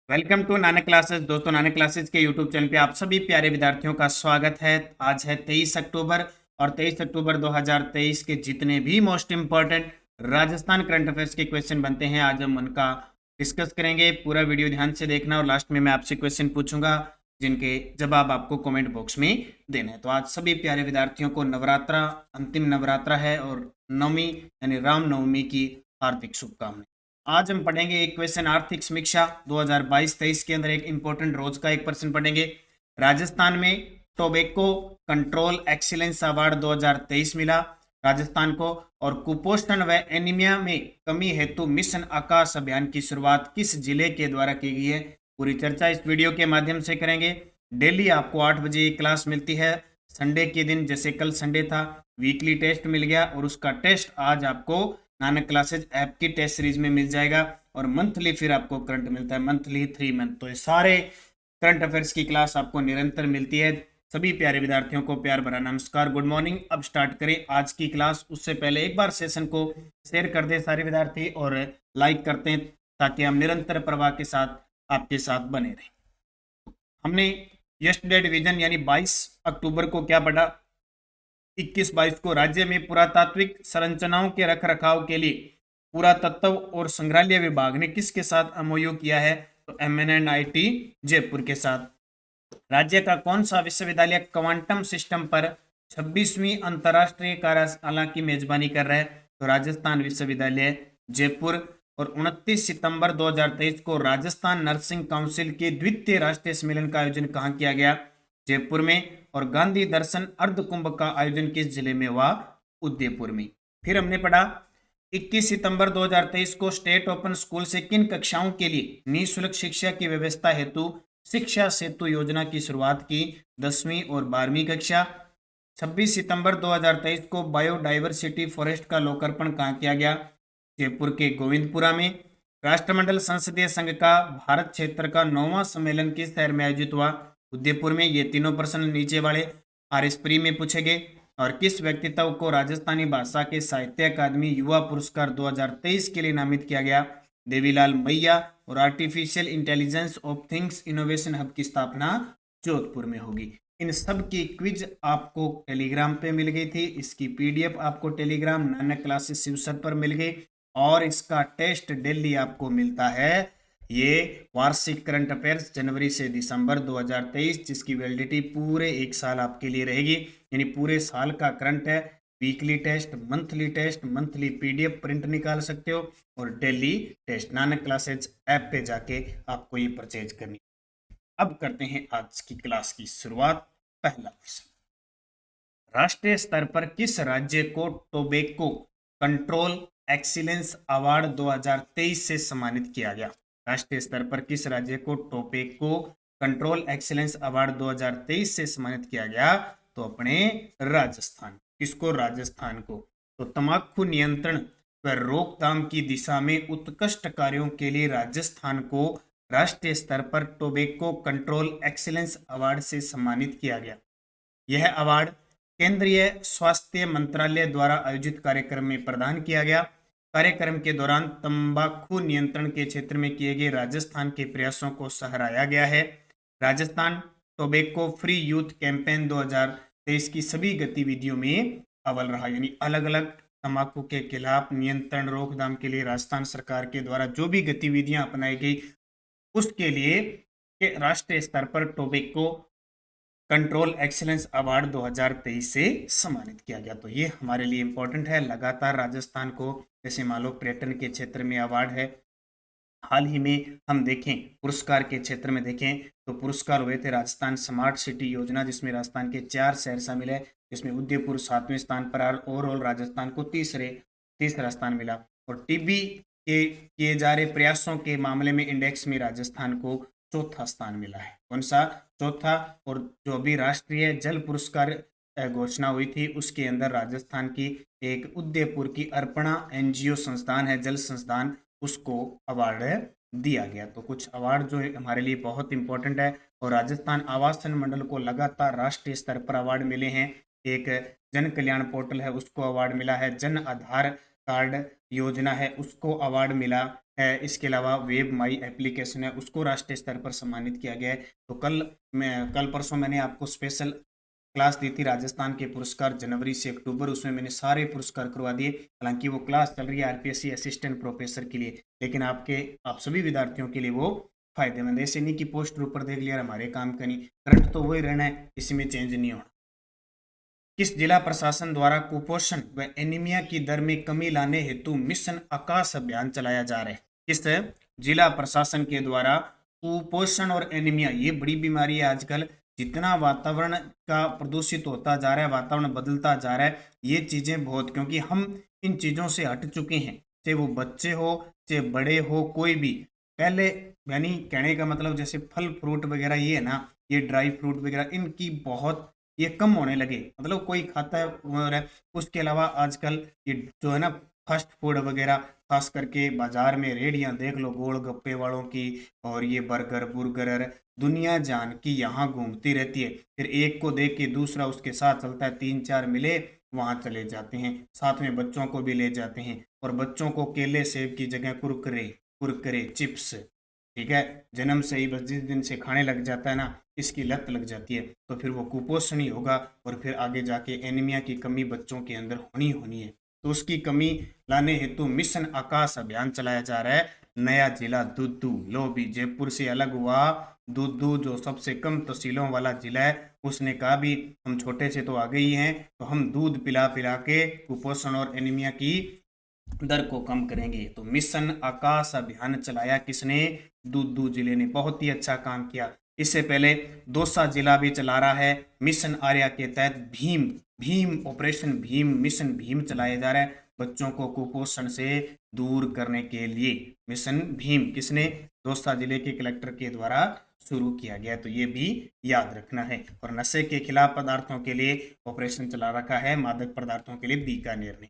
Welcome to Nanak classes. दोस्तों, Nanak classes के YouTube channel पे आप सभी प्यारे विद्यार्थियों का स्वागत है। आज है 23 अक्टूबर और 23 अक्टूबर 2023 के जितने भी most important Rajasthan current affairs के क्वेश्चन बनते हैं, आज हम उनका डिस्कस करेंगे। पूरा वीडियो ध्यान से देखना और लास्ट में मैं आपसे क्वेश्चन पूछूंगा जिनके जवाब आपको कमेंट बॉक्स में देना है। तो आज सभी प्यारे विद्यार्थियों को नवरात्रा, अंतिम नवरात्रा है और नवमी यानी रामनवमी की हार्दिक शुभकामनाएं। आज हम पढ़ेंगे एक क्वेश्चन आर्थिक समीक्षा 2022-23 के अंदर एक इंपॉर्टेंट रोज का एक प्रश्न पढ़ेंगे। राजस्थान में टोबैको कंट्रोल एक्सीलेंस अवार्ड 2023 मिला राजस्थान को। और कुपोषण व एनीमिया में कमी हेतु मिशन आकाश अभियान की शुरुआत किस जिले के द्वारा की गई है? पूरी चर्चा इस वीडियो के माध्यम से करेंगे। डेली आपको 8 बजे क्लास मिलती है। संडे के दिन जैसे कल संडे था, वीकली टेस्ट मिल गया और उसका टेस्ट आज आपको नानक क्लासेज ऐप की टेस्ट सीरीज में मिल जाएगा। और मंथली फिर आपको करंट मिलता है, मंथली 3 मंथ। तो ये सारे करंट अफेयर्स की क्लास आपको निरंतर मिलती है। सभी प्यारे विद्यार्थियों को प्यार भरा नमस्कार, गुड मॉर्निंग। अब स्टार्ट करें आज की क्लास। उससे पहले एक बार सेशन को शेयर कर दें सारे विद्यार्थी और लाइक करते हैं ताकि हम निरंतर प्रवाह के साथ आपके साथ बने रहें। हमने यस्टरडे डिवीजन यानी 22 अक्टूबर को क्या पढ़ा? 21-22 को राज्य में पुरातात्विक संरचनाओं के रखरखाव के लिए पुरातत्व और संग्रहालय विभाग ने किसके साथ एमओयू किया है? तो MNNIT जयपुर के साथ। राज्य का कौन सा विश्वविद्यालय क्वांटम सिस्टम पर 26वीं अंतरराष्ट्रीय कार्यशाला की मेजबानी कर रहा है? तो राजस्थान विश्वविद्यालय जयपुर। और 29 सितंबर 2023 को राजस्थान नर्सिंग काउंसिल के द्वितीय राष्ट्रीय सम्मेलन का आयोजन कहाँ किया गया? जयपुर में। और गांधी दर्शन अर्ध कुंभ का आयोजन किस जिले में हुआ? उदयपुर में। फिर हमने पढ़ा 21 सितंबर 2023 को स्टेट ओपन स्कूल से किन कक्षाओं के लिए निःशुल्क शिक्षा की व्यवस्था हेतु शिक्षा सेतु योजना की शुरुआत की? 10वीं और 12वीं कक्षा। 26 सितंबर 2023 को बायोडाइवर्सिटी फॉरेस्ट का लोकार्पण कहाँ किया गया? जयपुर के गोविंदपुरा में। राष्ट्रमंडल संसदीय संघ का भारत क्षेत्र का 9वां सम्मेलन किस शहर में आयोजित हुआ? उदयपुर में। ये तीनों प्रश्न नीचे वाले आरएस प्री में पूछे गए। और किस व्यक्तित्व को राजस्थानी भाषा के साहित्य अकादमी युवा पुरस्कार 2023 के लिए नामित किया गया? देवीलाल मैया। और artificial intelligence of things innovation hub की स्थापना जोधपुर में होगी। इन सब की क्विज आपको टेलीग्राम पे मिल गई थी। इसकी पीडीएफ आपको टेलीग्राम नानक क्लासेस शिवसर पर मिल गई। और इसका टेस्ट डेली आपको मिलता है। ये वार्षिक करंट अफेयर्स जनवरी से दिसंबर 2023, जिसकी वैलिडिटी पूरे एक साल आपके लिए रहेगी, यानी पूरे साल का करंट है। Weekly test, monthly PDF print निकाल सकते हो और daily test Nanak classes app पे जाके आपको ये परचेज करनी। अब करते हैं आज की क्लास की शुरुआत। पहला प्रश्न, राष्ट्रीय स्तर पर किस राज्य को टोबैको कंट्रोल एक्सीलेंस अवार्ड 2023 से सम्मानित किया गया? राष्ट्रीय स्तर पर किस राज्य को टोबैको कंट्रोल एक्सीलेंस अवार्ड 2023 से सम्मानित किया गया? तो अपने राजस्थान। किसको? राजस्थान को। तो तंबाकू नियंत्रण व रोकथाम की दिशा में उत्कृष्ट कार्यों के लिए राजस्थान को राष्ट्रीय स्तर पर टोबैको कंट्रोल एक्सीलेंस अवार्ड से सम्मानित किया गया। यह अवार्ड केंद्रीय स्वास्थ्य मंत्रालय द्वारा आयोजित कार्यक्रम में प्रदान किया गया। कार्यक्रम के दौरान तंबाकू नियंत्रण के क्षेत्र में किए गए राजस्थान के प्रयासों को सराहा गया है। Rajasthan tobacco free youth campaign 2023 की सभी गतिविधियों में अव्वल रहा, यानी अलग अलग तंबाकू के खिलाफ नियंत्रण रोकथाम के लिए राजस्थान सरकार के द्वारा जो भी गतिविधियां अपनाई गई उसके लिए राष्ट्रीय स्तर पर टोबैको कंट्रोल एक्सीलेंस अवार्ड 2023 से सम्मानित किया गया। तो ये हमारे लिए इंपॉर्टेंट है। लगातार राजस्थान को जैसे मान लो पर्यटन के क्षेत्र में अवार्ड है। हाल ही में हम देखें पुरस्कार के क्षेत्र में देखें तो पुरस्कार हुए थे राजस्थान स्मार्ट सिटी योजना, जिसमें राजस्थान के 4 शहर शामिल है, जिसमें उदयपुर 7वें स्थान पर। ओवरऑल राजस्थान को तीसरा स्थान मिला। और टीबी के किए जा रहे प्रयासों के मामले में इंडेक्स में राजस्थान को चौथा स्थान मिला है। कौन सा? चौथा। और जो अभी राष्ट्रीय जल पुरस्कार घोषणा हुई थी उसके अंदर राजस्थान की एक उदयपुर की अर्पणा एनजीओ संस्थान है, जल संस्थान, उसको अवार्ड दिया गया। तो कुछ अवार्ड जो है हमारे लिए बहुत इंपॉर्टेंट है। और राजस्थान आवासन मंडल को लगातार राष्ट्रीय स्तर पर अवार्ड मिले हैं। एक जन कल्याण पोर्टल है उसको अवार्ड मिला है, जन आधार कार्ड योजना है उसको अवार्ड मिला, है, इसके अलावा वेब माई एप्लीकेशन है उसको राष्ट्रीय स्तर पर सम्मानित किया गया है। तो कल परसों मैंने आपको स्पेशल क्लास दी थी राजस्थान के पुरस्कार जनवरी से अक्टूबर, उसमें मैंने सारे पुरस्कार करवा दिए। हालांकि वो क्लास चल रही है आरपीएससी असिस्टेंट प्रोफेसर के लिए, लेकिन आप सभी विद्यार्थियों के लिए वो फायदेमंद है। ऐसे नहीं कि पोस्ट ऊपर देख लिया हमारे काम का नहीं, करंट तो वही रहना है, इसमें चेंज नहीं होना। किस जिला प्रशासन द्वारा कुपोषण व एनीमिया की दर में कमी लाने हेतु मिशन आकाश अभियान चलाया जा रहा है? किस जिला प्रशासन के द्वारा कुपोषण और एनीमिया, ये बड़ी बीमारी है आजकल, जितना वातावरण का प्रदूषित होता जा रहा है, वातावरण बदलता जा रहा है, ये चीजें बहुत, क्योंकि हम इन चीजों से हट चुके हैं, चाहे वो बच्चे हो चाहे बड़े हो कोई भी। पहले यानी कहने का मतलब जैसे फल फ्रूट वगैरह ये है ना, ये ड्राई फ्रूट वगैरह इनकी बहुत ये कम होने लगे, मतलब कोई खाता है और उसके अलावा आजकल ये जो है ना फास्ट फूड वगैरह, खास करके बाजार में रेडियां देख लो गोल गप्पे वालों की, और ये बर्गर बुर्गर दुनिया जान की यहाँ घूमती रहती है। फिर एक को देख के दूसरा उसके साथ चलता है, तीन चार मिले वहां चले जाते हैं, साथ में बच्चों को भी ले जाते हैं, और बच्चों को केले सेब की जगह कुरकुरे कुरकुरे चिप्स, ठीक है, जन्म से ही बस जिस दिन से खाने लग जाता है ना, इसकी लत लग जाती है, तो फिर वो कुपोषण ही होगा, और फिर आगे जाके एनीमिया की कमी बच्चों के अंदर होनी होनी है। तो उसकी कमी लाने हेतु मिशन आकाश अभियान चलाया जा रहा है। नया जिला दुद्दू, लो भी जयपुर से अलग हुआ दुद्दू, जो सबसे कम तहसीलों वाला जिला है, उसने कहा भी हम छोटे से तो आगे ही हैं, तो हम दूध पिला पिला के कुपोषण और एनीमिया की दर को कम करेंगे। तो मिशन आकाश अभियान चलाया किसने? दूदू जिले ने, बहुत ही अच्छा काम किया। इससे पहले दौसा जिला भी चला रहा है मिशन आर्या के तहत भीम भीम ऑपरेशन भीम मिशन भीम चलाया जा रहा है बच्चों को कुपोषण से दूर करने के लिए। मिशन भीम किसने? दौसा जिले के कलेक्टर के द्वारा शुरू किया गया, तो ये भी याद रखना है। और नशे के खिलाफ पदार्थों के लिए ऑपरेशन चला रखा है मादक पदार्थों के लिए बीकानेर ने।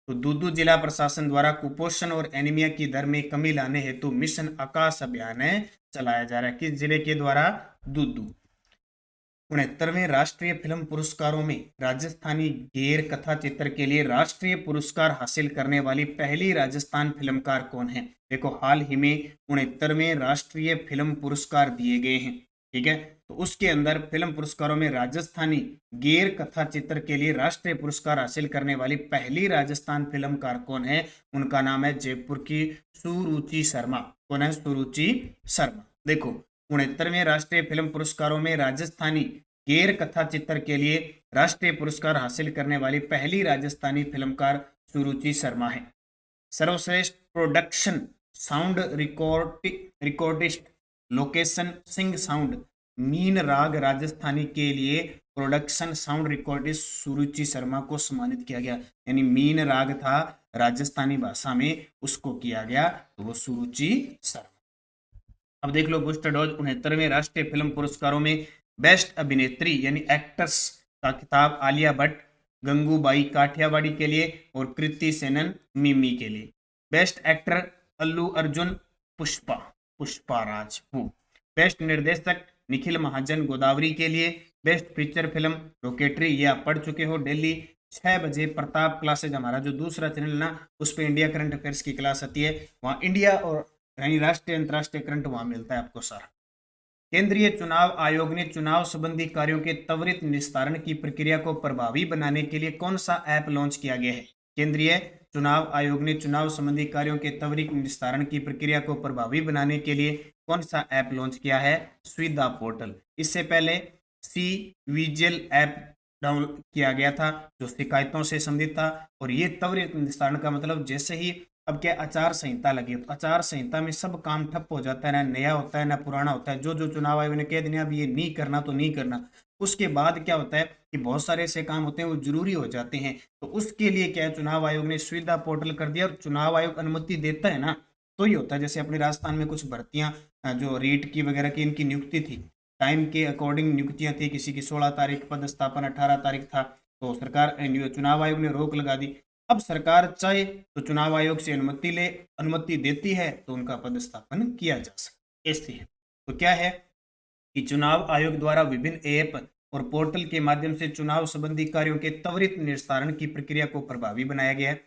तो दूदू जिला प्रशासन द्वारा कुपोषण और एनीमिया की दर में कमी लाने हेतु मिशन आकाश अभियान चलाया जा रहा है। किस जिले के द्वारा? दूदू। 69वें राष्ट्रीय फिल्म पुरस्कारों में राजस्थानी गैर कथा चित्र के लिए राष्ट्रीय पुरस्कार हासिल करने वाली पहली राजस्थान फिल्मकार कौन है? देखो हाल ही में 69वें राष्ट्रीय फिल्म पुरस्कार दिए गए हैं, ठीक है, तो उसके अंदर फिल्म पुरस्कारों में राजस्थानी गैर कथा चित्र के लिए राष्ट्रीय पुरस्कार हासिल करने वाली पहली राजस्थान फिल्मकार कौन है? उनका नाम है जयपुर की सुरुचि शर्मा। कौन है? सुरुचि शर्मा। देखो 69वें राष्ट्रीय फिल्म पुरस्कारों में राजस्थानी गैर कथा चित्र के लिए राष्ट्रीय पुरस्कार हासिल करने वाली पहली राजस्थानी फिल्मकार सुरुचि शर्मा है। सर्वश्रेष्ठ production sound recordist location Singh sound mean राग राजस्थानी के लिए प्रोडक्शन साउंड रिकॉर्डिस्ट सुरुचि शर्मा को सम्मानित किया गया, यानी मीन राग था राजस्थानी भाषा में, उसको किया गया, तो वो सुरुचि शर्मा। अब देख लो बूस्टर डोज 69वें राष्ट्रीय फिल्म पुरस्कारों में बेस्ट अभिनेत्री यानी एक्ट्रेस का खिताब आलिया भट्ट गंगूबाई काठियावाड़ी के लिए और कृति सेनन मिमी के लिए। Best actor Allu Arjun Pushpa Rajput. Best निर्देशक निखिल महाजन गोदावरी के लिए। बेस्ट फीचर फिल्म रॉकेटरी, ये आप पढ़ चुके हो, डेली 6 बजे प्रताप क्लासेज हमारा जो दूसरा चैनल ना, उस पर इंडिया करंट अफेयर्स की क्लास आती है, वहाँ इंडिया और यानी राष्ट्रीय अंतर्राष्ट्रीय करंट वहां मिलता है आपको सारा। केंद्रीय चुनाव आयोग ने चुनाव संबंधी कार्यों के त्वरित निस्तारण की प्रक्रिया को प्रभावी बनाने के लिए कौन सा ऐप लॉन्च किया गया है? केंद्रीय चुनाव आयोग ने चुनाव संबंधी कार्यों के त्वरित निस्तारण की प्रक्रिया को प्रभावी बनाने के लिए कौन सा ऐप लॉन्च किया है? सुविधा पोर्टल। इससे पहले सी विजिल ऐप डाउनलोड किया गया था जो शिकायतों से संबंधित था, और ये त्वरित निस्तारण का मतलब जैसे ही अब क्या आचार संहिता लगी, तो आचार संहिता में सब काम ठप हो जाता है, ना नया होता है ना पुराना होता है, जो जो चुनाव आयोग ने कह दिया अब ये नहीं करना तो नहीं करना, उसके बाद क्या होता है कि बहुत सारे ऐसे काम होते हैं वो जरूरी हो जाते हैं, तो उसके लिए क्या है चुनाव आयोग ने सुविधा पोर्टल कर दिया, और चुनाव आयोग अनुमति देता है ना तो ही होता है। जैसे अपने राजस्थान में कुछ भर्तियां जो रीट की वगैरह की इनकी नियुक्ति थी, टाइम के अकॉर्डिंग नियुक्तियां थी, किसी की 16 तारीख पद स्थापन 18 तारीख था, तो सरकार चुनाव आयोग ने रोक लगा दी। अब सरकार चाहे तो चुनाव आयोग से अनुमति देती है तो उनका पदस्थापन किया जा सकता है, ऐसी है। तो क्या है कि चुनाव आयोग द्वारा विभिन्न ऐप और पोर्टल के माध्यम से चुनाव संबंधी कार्यों के त्वरित निस्तारण की प्रक्रिया को प्रभावी बनाया गया है।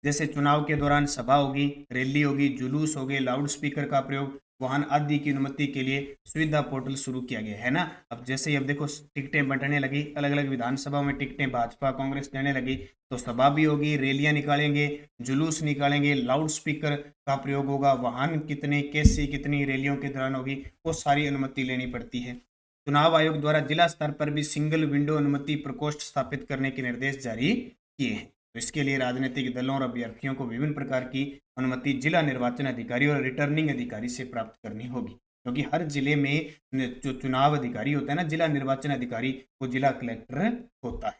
जैसे चुनाव के दौरान सभा होगी, रैली होगी, जुलूस होगे, लाउड स्पीकर का प्रयोग, वाहन आदि की अनुमति के लिए सुविधा पोर्टल शुरू किया गया है ना। अब जैसे अब देखो टिकटें बंटने लगी, अलग अलग विधानसभा में टिकटें भाजपा कांग्रेस देने लगी, तो सभा भी होगी, रैलियां निकालेंगे, जुलूस निकालेंगे, लाउड स्पीकर का प्रयोग होगा, वाहन कितने, कैसी कितनी रैलियों के दौरान होगी, वो सारी अनुमति लेनी पड़ती है। चुनाव आयोग द्वारा जिला स्तर पर भी सिंगल विंडो अनुमति प्रकोष्ठ स्थापित करने के निर्देश जारी किए हैं। तो इसके लिए राजनीतिक दलों और अभ्यर्थियों को विभिन्न प्रकार की अनुमति जिला निर्वाचन अधिकारी और रिटर्निंग अधिकारी से प्राप्त करनी होगी, क्योंकि हर जिले में जो चुनाव अधिकारी होता है ना, जिला निर्वाचन अधिकारी, वो जिला कलेक्टर होता है।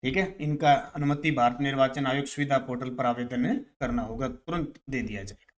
ठीक है, इनका अनुमति भारत निर्वाचन आयोग सुविधा पोर्टल पर आवेदन करना होगा, तुरंत दे दिया जाएगा।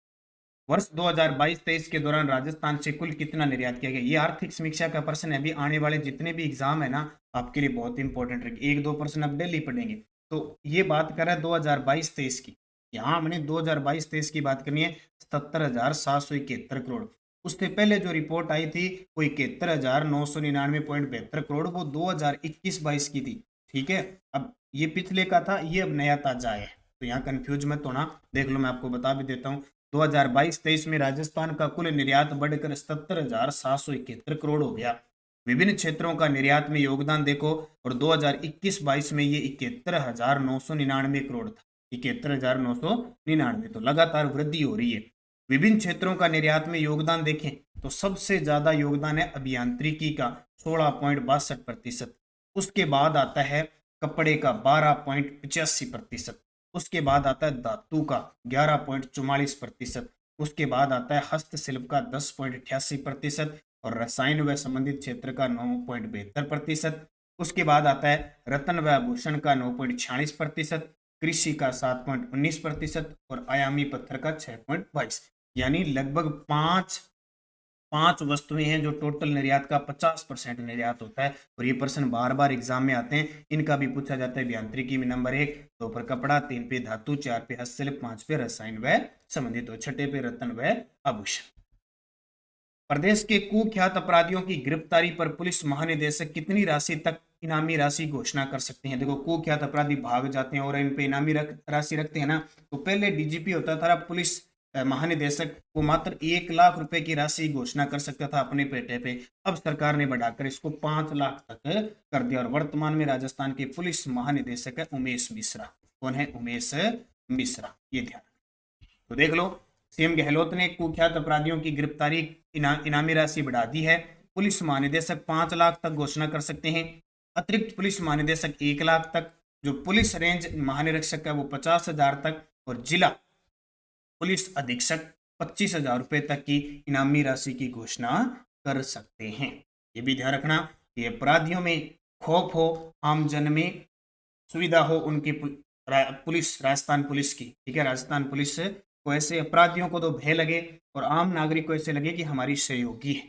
वर्ष 2022-23 के दौरान राजस्थान से कुल कितना निर्यात किया गया, ये आर्थिक समीक्षा का प्रश्न है। अभी आने वाले जितने भी एग्जाम है ना, आपके लिए बहुत इंपॉर्टेंट रहेगी, 1-2 प्रश्न अब डेली पढ़ेंगे। तो ये बात कर रहा है 2022-23 की, यहाँ हमने 2022-23 की बात करनी है, 77,771 करोड़। उससे पहले जो रिपोर्ट आई थी वो 71,999.72 करोड़, वो 2021-22 की थी। ठीक है, अब ये पिछले का था, ये अब नया ताजा है, तो यहाँ कंफ्यूज मत होना। देख लो, मैं आपको बता भी देता हूँ, 2022-23 में राजस्थान का कुल निर्यात बढ़कर 77,771 करोड़ हो गया। विभिन्न क्षेत्रों का निर्यात में योगदान देखो, और 2021-22 में ये 71,999 करोड़ था, 71,999, तो लगातार वृद्धि हो रही है। विभिन्न क्षेत्रों का निर्यात में योगदान देखें तो सबसे ज्यादा योगदान है अभियांत्रिकी का 16.62%, उसके बाद आता है कपड़े का 12.85%, उसके बाद आता है धातु का 11.44%, उसके बाद आता है हस्तशिल्प का 10.88%, और रसायन व संबंधित क्षेत्र का 9.72%, उसके बाद आता है रत्न व आभूषण का 9.46%, कृषि का 7.19%, और आयामी पत्थर का 6.22%। यानी लगभग पांच वस्तुएं हैं जो टोटल निर्यात का 50% निर्यात होता है। और ये प्रश्न बार बार एग्जाम में आते हैं, इनका भी पूछा जाता है। अभियांत्रिकी में नंबर 1, 2 पर कपड़ा, 3 पे धातु, 4 पे हस्तशिल्प, 5 पे रसायन व संबंधित, और 6 पे रत्न व आभूषण। प्रदेश के कुख्यात अपराधियों की गिरफ्तारी पर पुलिस महानिदेशक कितनी राशि तक इनामी राशि घोषणा कर सकते हैं। देखो, कुख्यात अपराधी भाग जाते हैं और इन पे इनामी राशि रखते हैं ना, तो पहले डीजीपी होता था, पुलिस महानिदेशक को मात्र 1 लाख रुपए की राशि घोषणा कर सकता था अपने पेटे पे। अब सरकार ने बढ़ाकर इसको 5 लाख तक कर दिया, और वर्तमान में राजस्थान के पुलिस महानिदेशक है उमेश मिश्रा। कौन है? उमेश मिश्रा, ये ध्यान। तो देख लो, सीएम गहलोत ने कुख्यात अपराधियों की गिरफ्तारी इनामी राशि बढ़ा दी है। पुलिस महानिदेशक 5 लाख तक घोषणा कर सकते हैं, अतिरिक्त पुलिस महानिदेशक 1 लाख तक, जो पुलिस रेंज महानिरीक्षक है वो 50,000 तक, और जिला पुलिस अधीक्षक 25,000 रुपए तक की इनामी राशि की घोषणा कर सकते हैं। ये भी ध्यान रखना कि अपराधियों में खौफ हो, आम जन में सुविधा हो उनकी पुलिस, राजस्थान पुलिस की। ठीक है, राजस्थान पुलिस को ऐसे अपराधियों को तो भय लगे और आम नागरिक को ऐसे लगे कि हमारी सहयोगी है।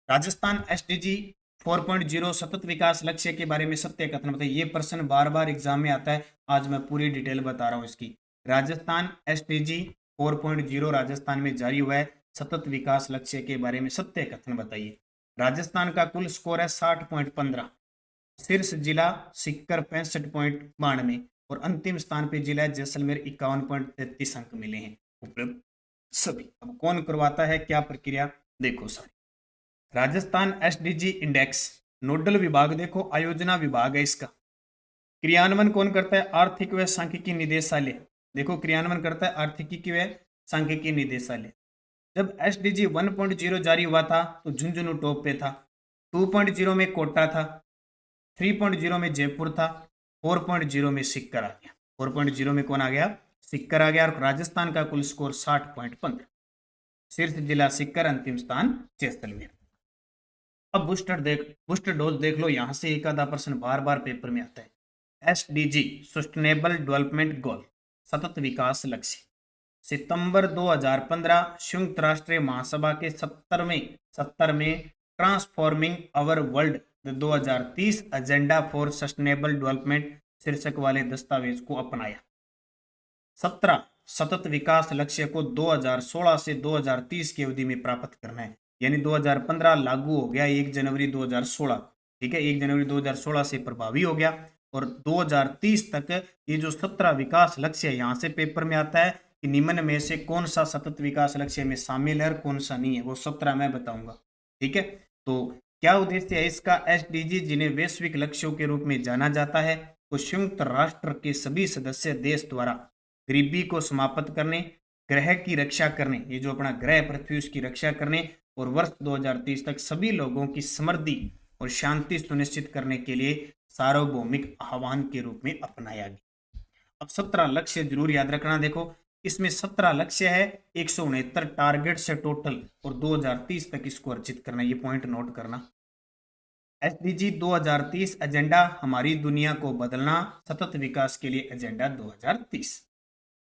राजस्थान एसडीजी 4.0 सतत विकास लक्ष्य के बारे में सत्य कथन बताइए। ये प्रश्न बार बार एग्जाम में आता है, आज मैं पूरी डिटेल बता रहा हूं इसकी। राजस्थान एसडीजी 4.0 राजस्थान में जारी हुआ है, सतत विकास लक्ष्य के बारे में सत्य कथन बताइए। राजस्थान का कुल स्कोर है 60.15, शीर्ष जिला सिक्कर 65.92, और अंतिम स्थान पे जिला जैसलमेर 51.33 अंक मिले हैं उपलब्ध सभी। अब कौन करवाता है, क्या प्रक्रिया, देखो सारी। राजस्थान एसडीजी इंडेक्स नोडल विभाग देखो, आयोजना विभाग है इसका। क्रियान्वयन कौन करता है? आर्थिक व सांख्यिकी निदेशालय। देखो, क्रियान्वयन करता है आर्थिकी व सांख्यिकी निदेशालय। जब एसडीजी 1.0 जारी हुआ था तो झुंझुनू टॉप पे था, 2.0 में कोटा था, 3.0 में जयपुर था, 4.0 में सिक्कर आ गया। 4.0 में कौन आ गया? सिक्कर आ गया। और राजस्थान का कुल स्कोर 60.15, शीर्ष जिला सिक्कर, अंतिम स्थान जैसलमेर। अब बूस्टर डोज देख लो, यहां से एक आधा प्रश्न बार बार पेपर में आता है। एसडीजी सस्टेनेबल डेवलपमेंट गोल, सतत विकास लक्ष्य, सितंबर 2015 संयुक्त राष्ट्र महासभा के 70 में transforming our world 2030 agenda for sustainable development शीर्षक वाले दस्तावेज को अपनाया। 17 सतत विकास लक्ष्य को 2016 से 2030 की अवधि में प्राप्त करना है। यानी 2015 लागू हो गया 1 जनवरी 2016, ठीक है, 1 जनवरी 2016 से प्रभावी हो गया, और 2030 तक ये जो 17 विकास लक्ष्य है, यहाँ से पेपर में आता है कि निम्न में से कौन सा सतत विकास लक्ष्य में शामिल है और कौन सा नहीं है, वो 17 मैं बताऊंगा। ठीक है, तो क्या उद्देश्य है इसका? एसडीजी जिन्हें वैश्विक लक्ष्यों के रूप में जाना जाता है, वो संयुक्त राष्ट्र के सभी सदस्य देश द्वारा गरीबी को समाप्त करने, ग्रह की रक्षा करने, ये जो अपना ग्रह पृथ्वी उसकी रक्षा करने और वर्ष 2030 तक सभी लोगों की समृद्धि और शांति सुनिश्चित करने के लिए सार्वभौमिक आह्वान के रूप में अपनाया गया। अब 17 लक्ष्य जरूर याद रखना। देखो इसमें 17 लक्ष्य है, 169 टारगेट से टोटल, और 2030 तक इसको अर्जित करना, ये पॉइंट नोट करना। एसडीजी 2030 एजेंडा हमारी दुनिया को बदलना, सतत विकास के लिए एजेंडा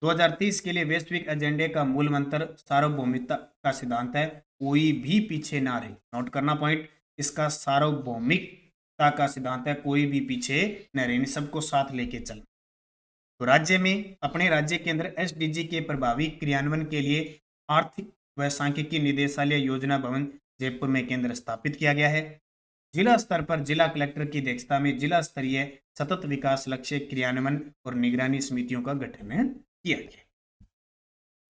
2030 के लिए वैश्विक एजेंडे का मूल मंत्र सार्वभौमिकता का सिद्धांत है, कोई भी पीछे ना रहे। नोट करना पॉइंट, इसका सार्वभौमिकता का सिद्धांत है, कोई भी पीछे न रहे, सबको साथ लेके चलना। तो राज्य में अपने राज्य के अंदर एसडीजी के प्रभावी क्रियान्वयन के लिए आर्थिक व सांख्यिकी निदेशालय योजना भवन जयपुर में केंद्र स्थापित किया गया है। जिला स्तर पर जिला कलेक्टर की अध्यक्षता में जिला स्तरीय सतत विकास लक्ष्य क्रियान्वयन और निगरानी समितियों का गठन किया गया।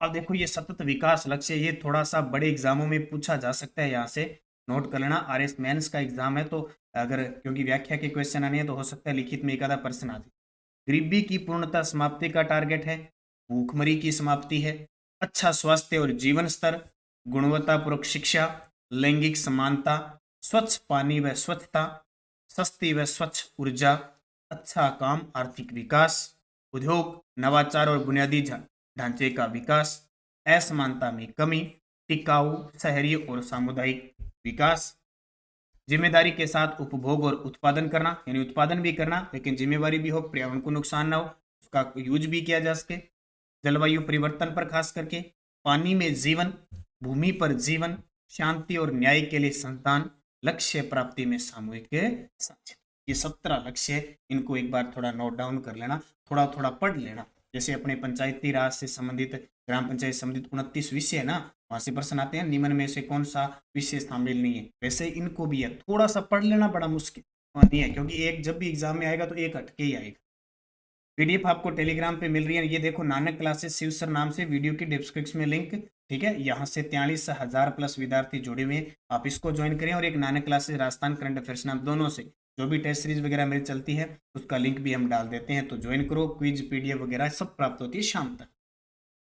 अब देखो ये सतत विकास लक्ष्य, ये थोड़ा सा बड़े एग्जामों में पूछा जा सकता है, यहाँ से नोट कर लेना। आरएस मेंस का एग्जाम है, तो अगर क्योंकि व्याख्या के क्वेश्चन आने हैं तो हो सकता है लिखित में एक आधा प्रश्न आ जाए। गरीबी की पूर्णता समाप्ति का टारगेट है, भूखमरी की समाप्ति है, अच्छा स्वास्थ्य और जीवन स्तर, गुणवत्तापूर्वक शिक्षा, लैंगिक समानता, स्वच्छ पानी व स्वच्छता, सस्ती व स्वच्छ ऊर्जा, अच्छा काम, आर्थिक विकास, उद्योग, नवाचार और बुनियादी ढांचे का विकास, असमानता में कमी, टिकाऊ शहरी और सामुदायिक विकास, जिम्मेदारी के साथ उपभोग और उत्पादन करना, यानी उत्पादन भी करना लेकिन जिम्मेवारी भी हो, पर्यावरण को नुकसान ना हो, उसका यूज भी किया जा सके, जलवायु परिवर्तन पर खास करके, पानी में जीवन, भूमि पर जीवन, शांति और न्याय के लिए संतान, लक्ष्य प्राप्ति में सामूहिक साझेदारी। ये 17 लक्ष्य, इनको एक बार थोड़ा नोट डाउन कर लेना, थोड़ा थोड़ा पढ़ लेना। जैसे अपने पंचायती राज से संबंधित, ग्राम पंचायत संबंधित 29 विषय है ना, वहां से प्रश्न आते हैं, निम्न में से कौन सा विषय शामिल नहीं है, वैसे इनको भी है, थोड़ा सा पढ़ लेना, बड़ा मुश्किल नहीं है, क्योंकि एक जब भी एग्जाम में आएगा तो एक हटके ही आएगा। पीडीएफ आपको टेलीग्राम पे मिल रही है, ये देखो नानक क्लासेस शिव सर नाम से, वीडियो की डिस्क्रिप्शन में लिंक, ठीक है। यहाँ से 43,000 प्लस विद्यार्थी जुड़े हुए हैं, आप इसको ज्वाइन करें। और एक Nanak classes Rajasthan current affairs नाम, दोनों से जो भी टेस्ट सीरीज वगैरह मेरी चलती है उसका लिंक भी हम डाल देते हैं, तो ज्वाइन करो। क्विज पीडीएफ वगैरह सब प्राप्त होती है शाम तक।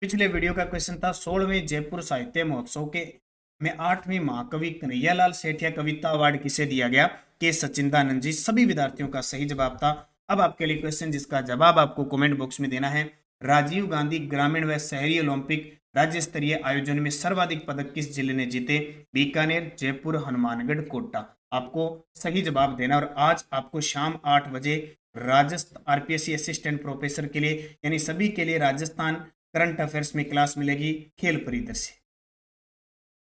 पिछले वीडियो का क्वेश्चन था 16वें जयपुर साहित्य महोत्सव के में 8वीं महाकवि कन्हैयालाल सेठिया कविता अवार्ड किसे दिया गया? के सचिंदानंद जी। सभी विद्यार्थियों का सही जवाब था। अब आपके लिए क्वेश्चन जिसका जवाब आपको कमेंट बॉक्स में देना है। राजीव गांधी ग्रामीण व शहरी ओलंपिक राज्य स्तरीय आयोजन में सर्वाधिक पदक किस जिले ने जीते? बीकानेर, जयपुर, हनुमानगढ़, कोटा। आपको सही जवाब देना। और आज आपको शाम 8 बजे राजस्थान आरपीएससी असिस्टेंट प्रोफेसर के लिए, यानी सभी के लिए राजस्थान करंट अफेयर्स में क्लास मिलेगी खेल परिदृश्य।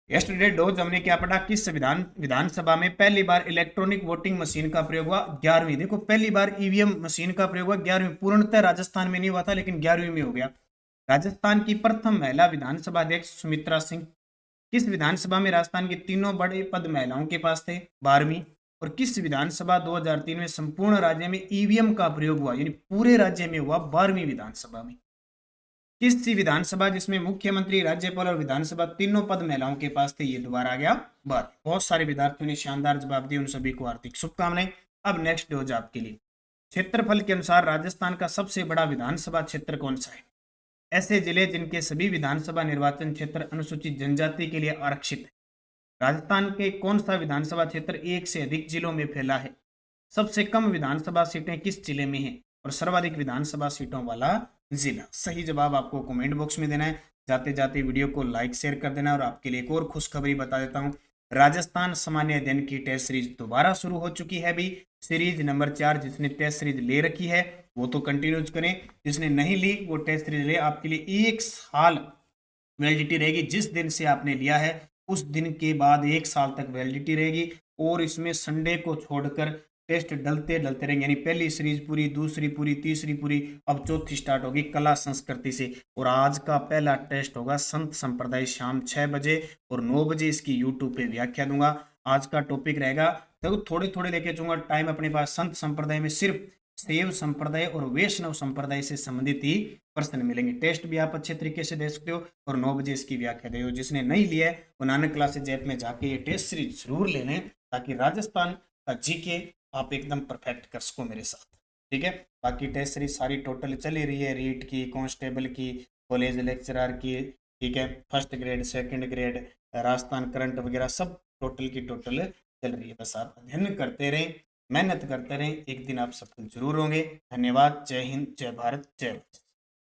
यस्टरडे डोज हमने क्या पढ़ा? किस विधानसभा में पहली बार इलेक्ट्रॉनिक वोटिंग मशीन का प्रयोग हुआ? 11वीं। देखो पहली बार ईवीएम मशीन का प्रयोग हुआ 11वीं। पूर्णतः राजस्थान में नहीं हुआ था, लेकिन 11वीं में हो गया। राजस्थान की प्रथम महिला विधानसभा अध्यक्ष सुमित्रा सिंह। किस विधानसभा में राजस्थान के तीनों बड़े पद महिलाओं के पास थे? 12वीं। और किस विधानसभा 2003 में संपूर्ण राज्य में ईवीएम का प्रयोग हुआ, यानी पूरे राज्य में हुआ? 12वीं विधानसभा में। किस विधानसभा जिसमें मुख्यमंत्री, राज्यपाल और विधानसभा तीनों पद महिलाओं के पास थे? ये दोबारा आ गया 12। बहुत सारे विद्यार्थियों ने शानदार जवाब दिए, उन सभी को हार्दिक शुभकामनाएं। अब नेक्स्ट डोज आपके लिए। क्षेत्रफल के अनुसार राजस्थान का सबसे बड़ा विधानसभा क्षेत्र कौन सा है? ऐसे जिले जिनके सभी विधानसभा निर्वाचन क्षेत्र अनुसूचित जनजाति के लिए आरक्षित है। राजस्थान के कौन सा विधानसभा क्षेत्र एक से अधिक जिलों में फैला है? सबसे कम विधानसभा सीटें किस जिले में हैं? और सर्वाधिक विधानसभा सीटों वाला जिला। सही जवाब आपको कमेंट बॉक्स में देना है। जाते जाते वीडियो को लाइक शेयर कर देना। और आपके लिए एक और खुशखबरी बता देता हूं, राजस्थान सामान्य अध्ययन की टेस्ट सीरीज दोबारा शुरू हो चुकी है। भी सीरीज नंबर 4 जिसने टेस्ट सीरीज ले रखी है वो तो कंटिन्यूज करें, जिसने नहीं ली वो टेस्ट सीरीज ले। आपके लिए 1 साल वैलिडिटी रहेगी। जिस दिन से आपने लिया है उस दिन के बाद 1 साल तक वैलिडिटी रहेगी। और इसमें संडे को छोड़कर टेस्ट डलते डलते रहेंगे, यानी पहली सीरीज पूरी, दूसरी पूरी, तीसरी पूरी, अब चौथी स्टार्ट होगी कला संस्कृति से। और आज का पहला टेस्ट होगा संत संप्रदाय शाम 6 बजे, और 9 बजे इसकी यूट्यूब पे व्याख्या दूंगा। आज का टॉपिक रहेगा, देखो थोड़े थोड़े लेके चलूंगा टाइम अपने पास। संत संप्रदाय में सिर्फ शैव संप्रदाय और वैष्णव संप्रदाय से संबंधित ही प्रश्न मिलेंगे। टेस्ट भी आप अच्छे तरीके से दे सकते हो और 9 बजे इसकी व्याख्या दे। जिसने नहीं लिया है वो नानक क्लासेज ऐप में जाके ये टेस्ट सीरीज जरूर ले लें, ताकि राजस्थान का जीके आप एकदम परफेक्ट कर सको मेरे साथ। ठीक है, बाकी टेस्ट सीरीज सारी टोटल चली रही है, रीट की, कांस्टेबल की, कॉलेज लेक्चरर की, ठीक है, first grade, second grade, Rajasthan current वगैरह सब टोटल की टोटल चल रही है। बस आप अध्ययन करते रहें, मेहनत करते रहें, एक दिन आप सफल जरूर होंगे। धन्यवाद। जय हिंद, जय भारत, जय भारत।